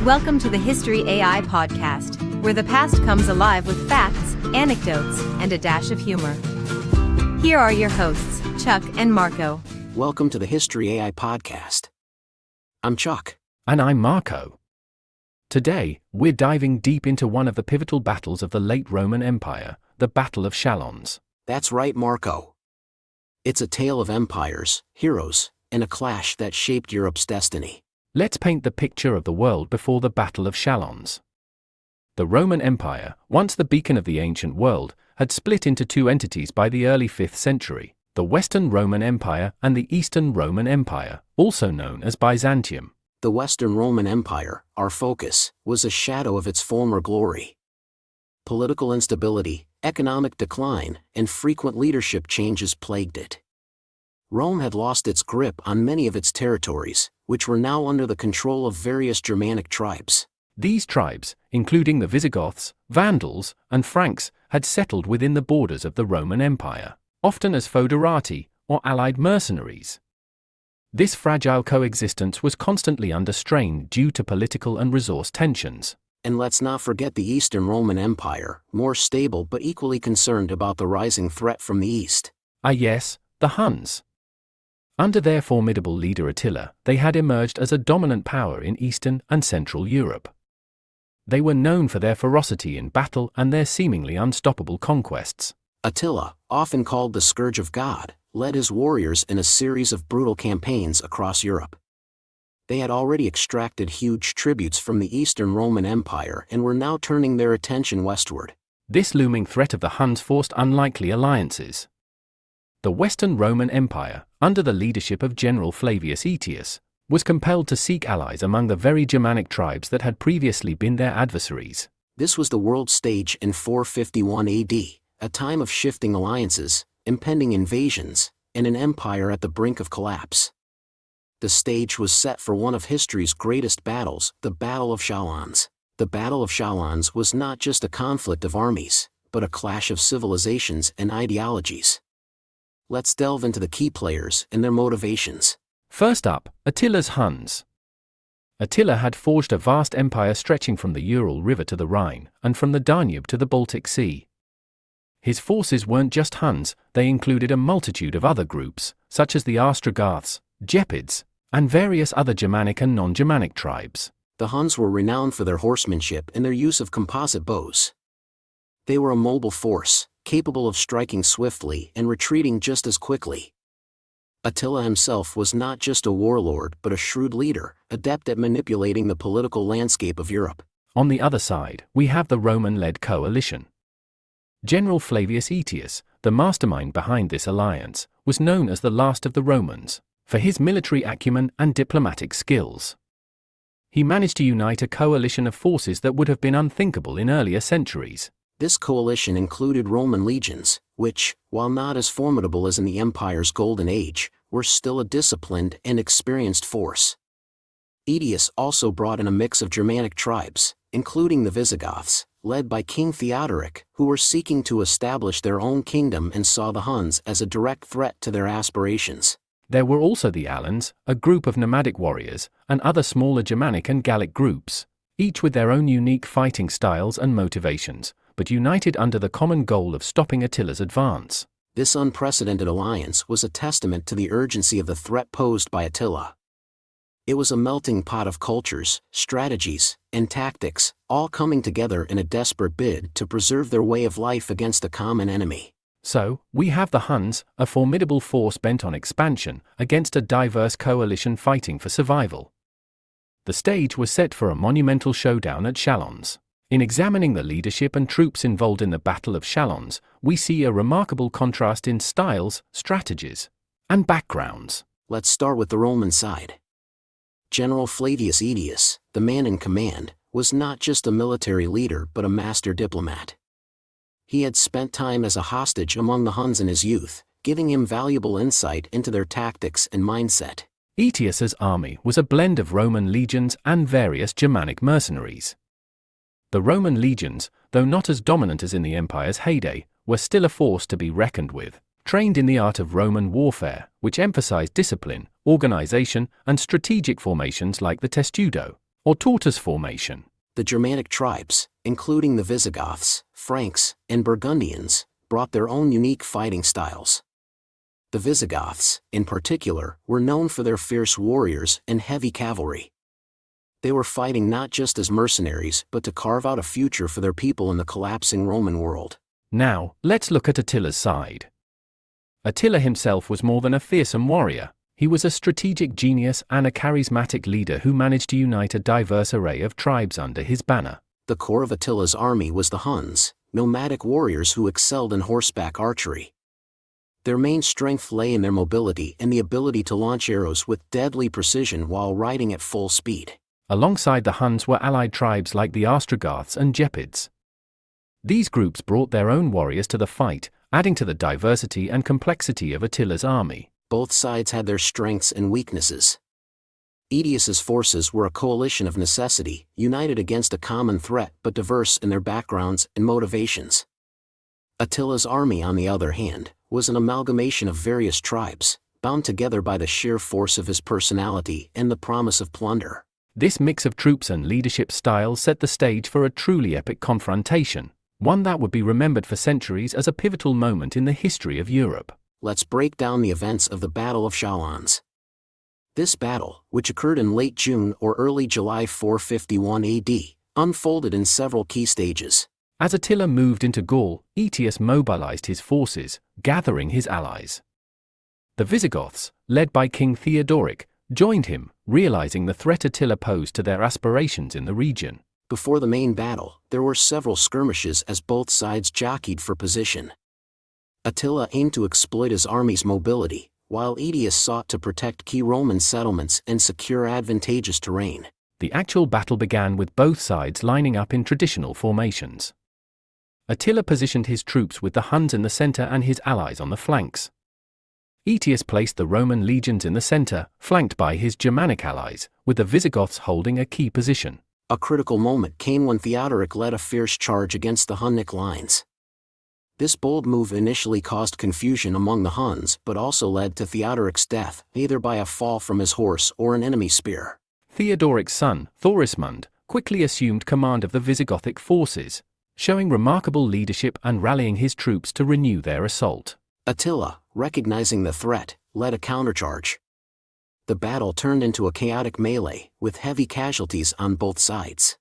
Welcome to the History AI podcast, where the past comes alive with facts, anecdotes, and a dash of humor. Here are your hosts, Chuck and Marco. Welcome to the History AI podcast. I'm Chuck. And I'm Marco. Today, we're diving deep into one of the pivotal battles of the late Roman Empire, the Battle of Chalons. That's right, Marco. It's a tale of empires, heroes, and a clash that shaped Europe's destiny. Let's paint the picture of the world before the Battle of Chalons. The Roman Empire, once the beacon of the ancient world, had split into two entities by the early 5th century, the Western Roman Empire and the Eastern Roman Empire, also known as Byzantium. The Western Roman Empire, our focus, was a shadow of its former glory. Political instability, economic decline, and frequent leadership changes plagued it. Rome had lost its grip on many of its territories, which were now under the control of various Germanic tribes. These tribes, including the Visigoths, Vandals, and Franks, had settled within the borders of the Roman Empire, often as foederati, or allied mercenaries. This fragile coexistence was constantly under strain due to political and resource tensions. And let's not forget the Eastern Roman Empire, more stable but equally concerned about the rising threat from the east. Yes, the Huns. Under their formidable leader Attila, they had emerged as a dominant power in Eastern and Central Europe. They were known for their ferocity in battle and their seemingly unstoppable conquests. Attila, often called the Scourge of God, led his warriors in a series of brutal campaigns across Europe. They had already extracted huge tributes from the Eastern Roman Empire and were now turning their attention westward. This looming threat of the Huns forced unlikely alliances. The Western Roman Empire, under the leadership of General Flavius Aetius, was compelled to seek allies among the very Germanic tribes that had previously been their adversaries. This was the world stage in 451 AD, a time of shifting alliances, impending invasions, and an empire at the brink of collapse. The stage was set for one of history's greatest battles, the Battle of Chalons. The Battle of Chalons was not just a conflict of armies, but a clash of civilizations and ideologies. Let's delve into the key players and their motivations. First up, Attila's Huns. Attila had forged a vast empire stretching from the Ural River to the Rhine, and from the Danube to the Baltic Sea. His forces weren't just Huns, they included a multitude of other groups, such as the Ostrogoths, Gepids, and various other Germanic and non-Germanic tribes. The Huns were renowned for their horsemanship and their use of composite bows. They were a mobile force, capable of striking swiftly and retreating just as quickly. Attila himself was not just a warlord but a shrewd leader, adept at manipulating the political landscape of Europe. On the other side, we have the Roman-led coalition. General Flavius Aetius, the mastermind behind this alliance, was known as the last of the Romans, for his military acumen and diplomatic skills. He managed to unite a coalition of forces that would have been unthinkable in earlier centuries. This coalition included Roman legions, which, while not as formidable as in the empire's golden age, were still a disciplined and experienced force. Aetius also brought in a mix of Germanic tribes, including the Visigoths, led by King Theodoric, who were seeking to establish their own kingdom and saw the Huns as a direct threat to their aspirations. There were also the Alans, a group of nomadic warriors, and other smaller Germanic and Gallic groups, each with their own unique fighting styles and motivations, but united under the common goal of stopping Attila's advance. This unprecedented alliance was a testament to the urgency of the threat posed by Attila. It was a melting pot of cultures, strategies, and tactics, all coming together in a desperate bid to preserve their way of life against a common enemy. So, we have the Huns, a formidable force bent on expansion, against a diverse coalition fighting for survival. The stage was set for a monumental showdown at Chalons. In examining the leadership and troops involved in the Battle of Chalons, we see a remarkable contrast in styles, strategies, and backgrounds. Let's start with the Roman side. General Flavius Aetius, the man in command, was not just a military leader but a master diplomat. He had spent time as a hostage among the Huns in his youth, giving him valuable insight into their tactics and mindset. Aetius's army was a blend of Roman legions and various Germanic mercenaries. The Roman legions, though not as dominant as in the empire's heyday, were still a force to be reckoned with, trained in the art of Roman warfare, which emphasized discipline, organization, and strategic formations like the testudo. or tortoise formation. The Germanic tribes, including the Visigoths, Franks, and Burgundians, brought their own unique fighting styles. The Visigoths, in particular, were known for their fierce warriors and heavy cavalry. They were fighting not just as mercenaries but to carve out a future for their people in the collapsing Roman world. Now, let's look at Attila's side. Attila himself was more than a fearsome warrior. He was a strategic genius and a charismatic leader who managed to unite a diverse array of tribes under his banner. The core of Attila's army was the Huns, nomadic warriors who excelled in horseback archery. Their main strength lay in their mobility and the ability to launch arrows with deadly precision while riding at full speed. Alongside the Huns were allied tribes like the Ostrogoths and Gepids. These groups brought their own warriors to the fight, adding to the diversity and complexity of Attila's army. Both sides had their strengths and weaknesses. Aetius's forces were a coalition of necessity, united against a common threat but diverse in their backgrounds and motivations. Attila's army, on the other hand, was an amalgamation of various tribes, bound together by the sheer force of his personality and the promise of plunder. This mix of troops and leadership styles set the stage for a truly epic confrontation, one that would be remembered for centuries as a pivotal moment in the history of Europe. Let's break down the events of the Battle of Chalons. This battle, which occurred in late June or early July 451 AD, unfolded in several key stages. As Attila moved into Gaul, Aetius mobilized his forces, gathering his allies. The Visigoths, led by King Theodoric, joined him, realizing the threat Attila posed to their aspirations in the region. Before the main battle, there were several skirmishes as both sides jockeyed for position. Attila aimed to exploit his army's mobility, while Aetius sought to protect key Roman settlements and secure advantageous terrain. The actual battle began with both sides lining up in traditional formations. Attila positioned his troops with the Huns in the center and his allies on the flanks. Aetius placed the Roman legions in the center, flanked by his Germanic allies, with the Visigoths holding a key position. A critical moment came when Theodoric led a fierce charge against the Hunnic lines. This bold move initially caused confusion among the Huns but also led to Theodoric's death, either by a fall from his horse or an enemy spear. Theodoric's son, Thorismund, quickly assumed command of the Visigothic forces, showing remarkable leadership and rallying his troops to renew their assault. Attila, recognizing the threat, led a countercharge. The battle turned into a chaotic melee, with heavy casualties on both sides.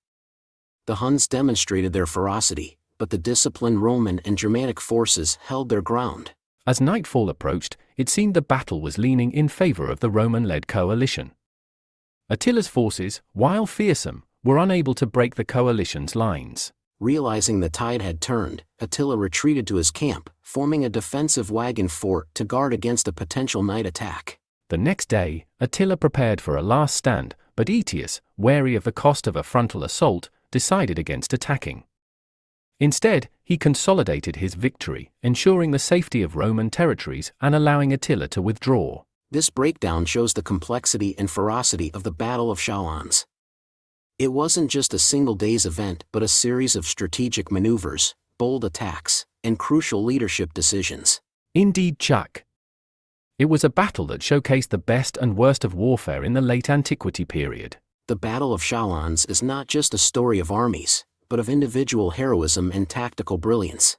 The Huns demonstrated their ferocity, but the disciplined Roman and Germanic forces held their ground. As nightfall approached, it seemed the battle was leaning in favor of the Roman-led coalition. Attila's forces, while fearsome, were unable to break the coalition's lines. Realizing the tide had turned, Attila retreated to his camp, forming a defensive wagon fort to guard against a potential night attack. The next day, Attila prepared for a last stand, but Aetius, wary of the cost of a frontal assault, decided against attacking. Instead, he consolidated his victory, ensuring the safety of Roman territories and allowing Attila to withdraw. This breakdown shows the complexity and ferocity of the Battle of Chalons. It wasn't just a single day's event but a series of strategic maneuvers, bold attacks, and crucial leadership decisions. Indeed, Chuck. It was a battle that showcased the best and worst of warfare in the Late Antiquity period. The Battle of Chalons is not just a story of armies, but of individual heroism and tactical brilliance.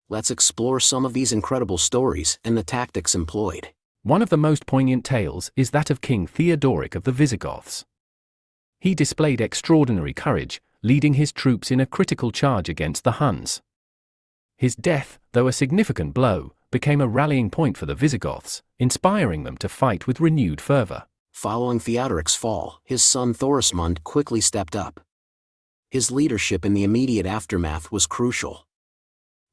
Let's explore some of these incredible stories and the tactics employed. One of the most poignant tales is that of King Theodoric of the Visigoths. He displayed extraordinary courage, leading his troops in a critical charge against the Huns. His death, though a significant blow, became a rallying point for the Visigoths, inspiring them to fight with renewed fervor. Following Theodoric's fall, his son Thorismund quickly stepped up. His leadership in the immediate aftermath was crucial.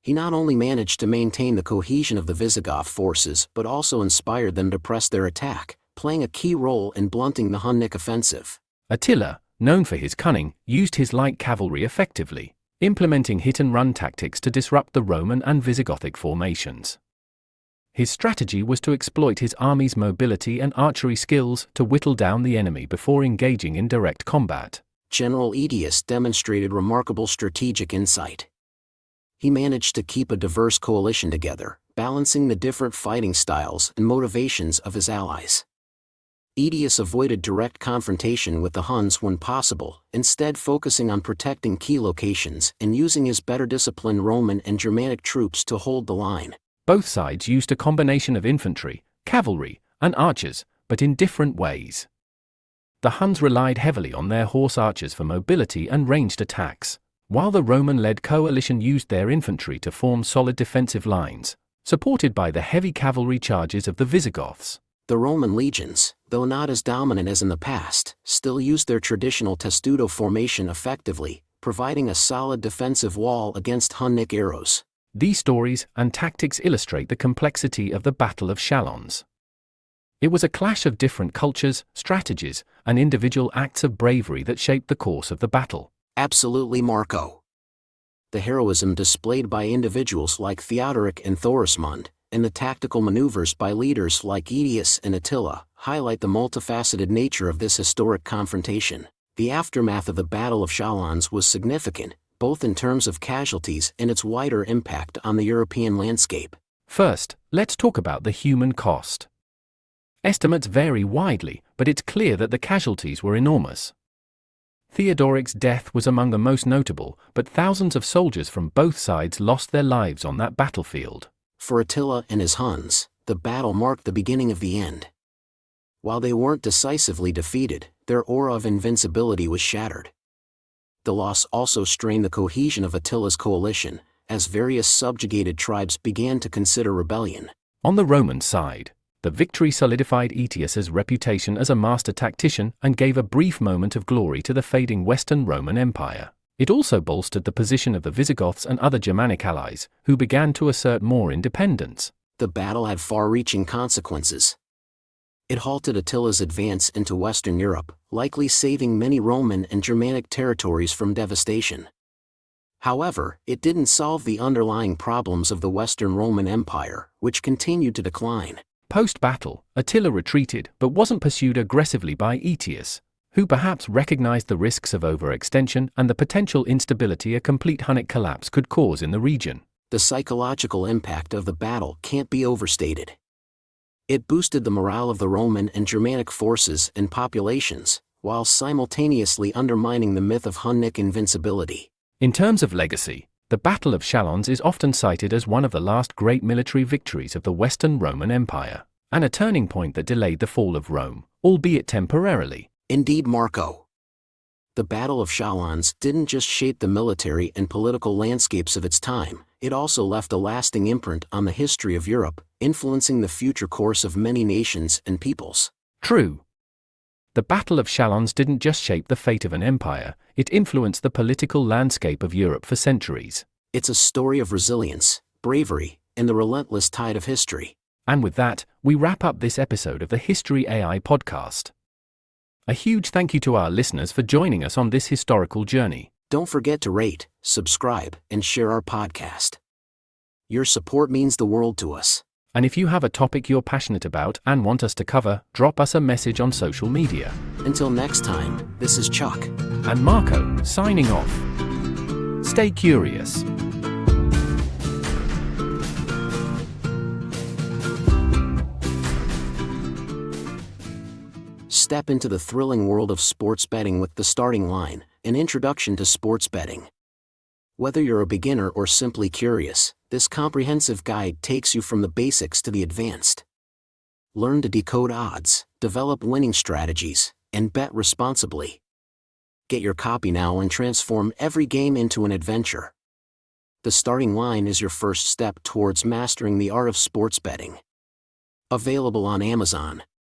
He not only managed to maintain the cohesion of the Visigoth forces but also inspired them to press their attack, playing a key role in blunting the Hunnic offensive. Attila, known for his cunning, used his light cavalry effectively, implementing hit-and-run tactics to disrupt the Roman and Visigothic formations. His strategy was to exploit his army's mobility and archery skills to whittle down the enemy before engaging in direct combat. General Aetius demonstrated remarkable strategic insight. He managed to keep a diverse coalition together, balancing the different fighting styles and motivations of his allies. Aetius avoided direct confrontation with the Huns when possible, instead focusing on protecting key locations and using his better disciplined Roman and Germanic troops to hold the line. Both sides used a combination of infantry, cavalry, and archers, but in different ways. The Huns relied heavily on their horse archers for mobility and ranged attacks, while the Roman-led coalition used their infantry to form solid defensive lines, supported by the heavy cavalry charges of the Visigoths. The Roman legions, though not as dominant as in the past, still used their traditional testudo formation effectively, providing a solid defensive wall against Hunnic arrows. These stories and tactics illustrate the complexity of the Battle of Chalons. It was a clash of different cultures, strategies, and individual acts of bravery that shaped the course of the battle. Absolutely, Marco. The heroism displayed by individuals like Theodoric and Thorismund, and the tactical maneuvers by leaders like Aetius and Attila, highlight the multifaceted nature of this historic confrontation. The aftermath of the Battle of Chalons was significant, both in terms of casualties and its wider impact on the European landscape. First, let's talk about the human cost. Estimates vary widely, but it's clear that the casualties were enormous. Theodoric's death was among the most notable, but thousands of soldiers from both sides lost their lives on that battlefield. For Attila and his Huns, the battle marked the beginning of the end. While they weren't decisively defeated, their aura of invincibility was shattered. The loss also strained the cohesion of Attila's coalition, as various subjugated tribes began to consider rebellion. On the Roman side, the victory solidified Aetius's reputation as a master tactician and gave a brief moment of glory to the fading Western Roman Empire. It also bolstered the position of the Visigoths and other Germanic allies, who began to assert more independence. The battle had far-reaching consequences. It halted Attila's advance into Western Europe, likely saving many Roman and Germanic territories from devastation. However, it didn't solve the underlying problems of the Western Roman Empire, which continued to decline. Post-battle, Attila retreated but wasn't pursued aggressively by Aetius, who perhaps recognized the risks of overextension and the potential instability a complete Hunnic collapse could cause in the region. The psychological impact of the battle can't be overstated. It boosted the morale of the Roman and Germanic forces and populations, while simultaneously undermining the myth of Hunnic invincibility. In terms of legacy, the Battle of Chalons is often cited as one of the last great military victories of the Western Roman Empire, and a turning point that delayed the fall of Rome, albeit temporarily. Indeed, Marco. The Battle of Chalons didn't just shape the military and political landscapes of its time, it also left a lasting imprint on the history of Europe, influencing the future course of many nations and peoples. True. The Battle of Chalons didn't just shape the fate of an empire, it influenced the political landscape of Europe for centuries. It's a story of resilience, bravery, and the relentless tide of history. And with that, we wrap up this episode of the History AI podcast. A huge thank you to our listeners for joining us on this historical journey. Don't forget to rate, subscribe, and share our podcast. Your support means the world to us. And if you have a topic you're passionate about and want us to cover, drop us a message on social media. Until next time, this is Chuck and Marco, signing off. Stay curious. Step into the thrilling world of sports betting with The Starting Line, an introduction to sports betting. Whether you're a beginner or simply curious, this comprehensive guide takes you from the basics to the advanced. Learn to decode odds, develop winning strategies, and bet responsibly. Get your copy now and transform every game into an adventure. The Starting Line is your first step towards mastering the art of sports betting. Available on Amazon.